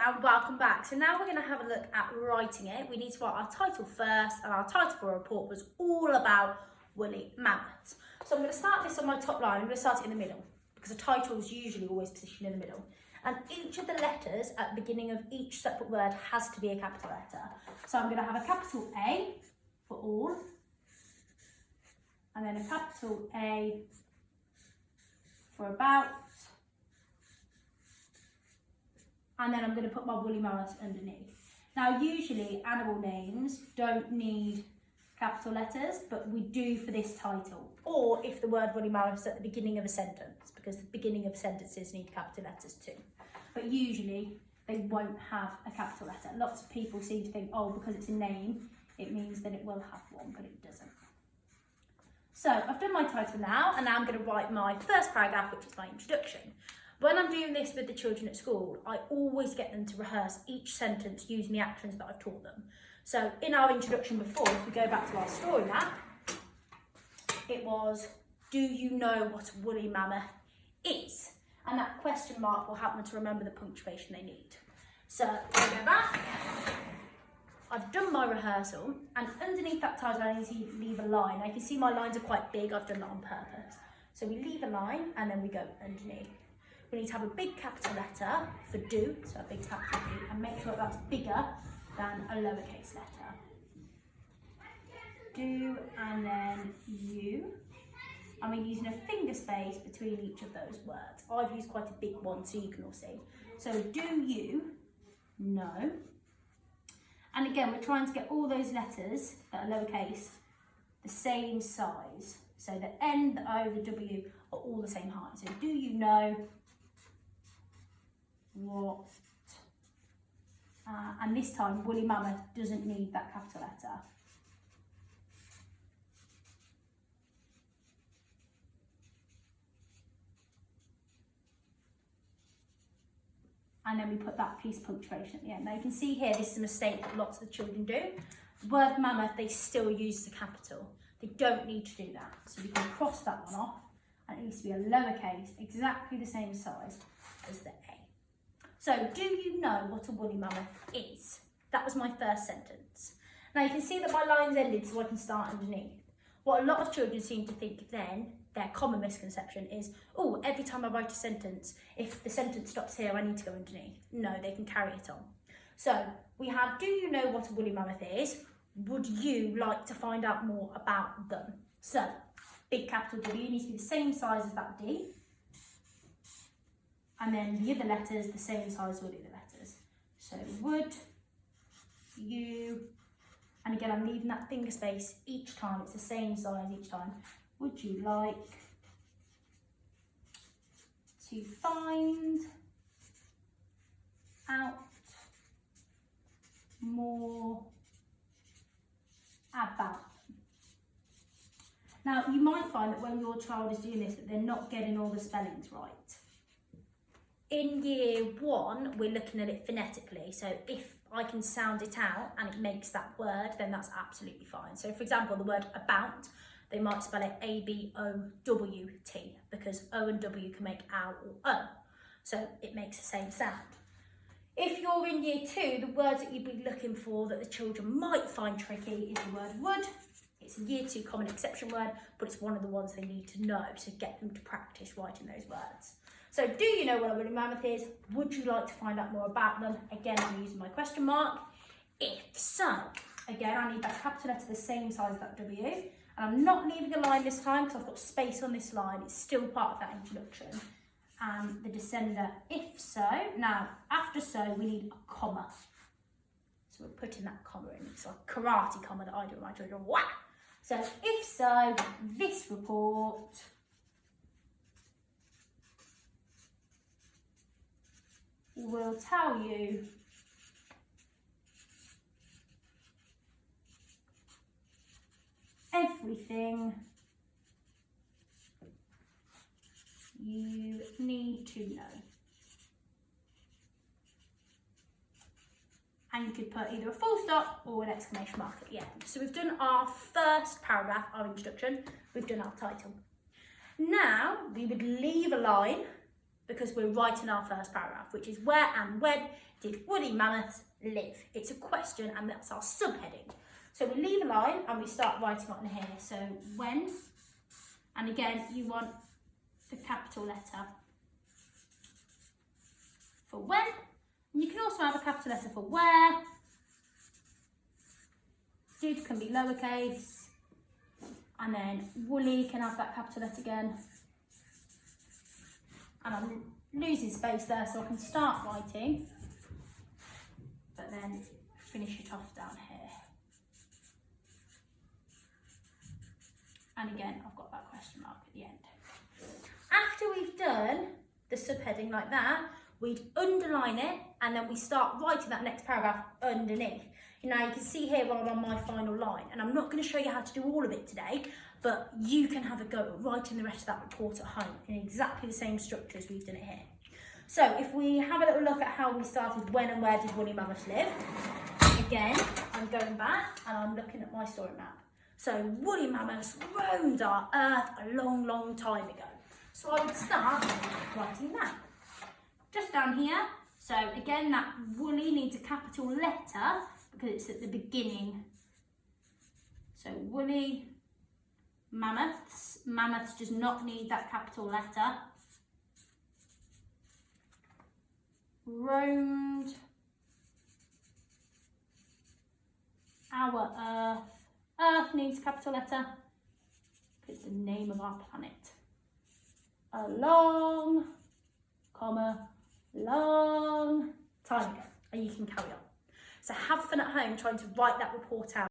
and welcome back. So now we're going to have a look at writing it. We need to write our title first, and our title for a report was All About Woolly Mammoths. So I'm going to start this on my top line. I'm going to start it in the middle because a title is usually always positioned in the middle. And each of the letters at the beginning of each separate word has to be a capital letter. So I'm going to have a capital A for all, and then a capital A for about, and then I'm going to put my woolly mammoths underneath. Now usually animal names don't need capital letters, but we do for this title, or if the word woolly mammoths is at the beginning of a sentence, because the beginning of sentences need capital letters too. But usually they won't have a capital letter. Lots of people seem to think, oh, because it's a name, it means that it will have one, but it doesn't. So I've done my title now, and now I'm going to write my first paragraph, which is my introduction. When I'm doing this with the children at school, I always get them to rehearse each sentence using the actions that I've taught them. So in our introduction before, if we go back to our story map, it was, do you know what a woolly mammoth is? And that question mark will help them to remember the punctuation they need. So I go back, I've done my rehearsal, and underneath that title I need to leave a line. Now you can see my lines are quite big, I've done that on purpose. So we leave a line and then we go underneath. We need to have a big capital letter for do, so a big capital D, and make sure that's bigger than a lowercase letter. Do and then you. And we're using a finger space between each of those words. I've used quite a big one so you can all see. So do you know? And again, we're trying to get all those letters that are lowercase the same size. So the N, the O, the W are all the same height. So do you know what? And this time, woolly mammoth doesn't need that capital letter. And then we put that piece of punctuation at the end. Now you can see here, this is a mistake that lots of the children do. The word mammoth, they still use the capital. They don't need to do that. So we can cross that one off, and it needs to be a lowercase, exactly the same size as the A. So, do you know what a woolly mammoth is? That was my first sentence. Now you can see that my line's ended, so I can start underneath. What a lot of children seem to think then, their common misconception is, oh, every time I write a sentence, if the sentence stops here, I need to go underneath. No, they can carry it on. So we have, do you know what a woolly mammoth is? Would you like to find out more about them? So, big capital W needs to be the same size as that D. And then the other letters, the same size as all the other letters. So would you, and again, I'm leaving that finger space each time. It's the same size each time. Would you like to find out more about them? Now, you might find that when your child is doing this, that they're not getting all the spellings right. In year one, we're looking at it phonetically. So if I can sound it out and it makes that word, then that's absolutely fine. So for example, the word about, they might spell it A-B-O-W-T because O and W can make ow or O. So it makes the same sound. If you're in year two, the words that you'd be looking for that the children might find tricky is the word would. It's a year two common exception word, but it's one of the ones they need to know to get them to practice writing those words. So do you know what a woolly mammoth is? Would you like to find out more about them? Again, I'm using my question mark. If so, again, I need that capital letter the same size as that W. And I'm not leaving a line this time because I've got space on this line. It's still part of that introduction. And the descender, if so. Now, after so, we need a comma. So we're putting that comma in. It's like a karate comma that I do with my children. Wah! So, if so, this report will tell you everything you need to know. And you could put either a full stop or an exclamation mark at the end. So we've done our first paragraph, our introduction, we've done our title. Now we would leave a line because we're writing our first paragraph, which is where and when did woolly mammoths live? It's a question and that's our subheading. So we leave a line and we start writing on here. So when, and again, you want the capital letter for when. And you can also have a capital letter for where. Did can be lowercase. And then woolly can have that capital letter again. And I'm losing space there so I can start writing, but then finish it off down here. And again, I've got that question mark at the end. After we've done the subheading like that, we'd underline it and then we start writing that next paragraph underneath. Now you can see here I'm on my final line, and I'm not going to show you how to do all of it today, but you can have a go at writing the rest of that report at home in exactly the same structure as we've done it here. So if we have a little look at how we started, when and where did woolly mammoths live? Again, I'm going back and I'm looking at my story map. So woolly mammoths roamed our earth a long, long time ago. So I would start writing that. Just down here. So again, that woolly needs a capital letter because it's at the beginning. So woolly mammoths. Mammoths does not need that capital letter. Roamed our earth. Earth needs a capital letter because it's the name of our planet. A long, comma, long time ago. And you can carry on. So have fun at home trying to write that report out.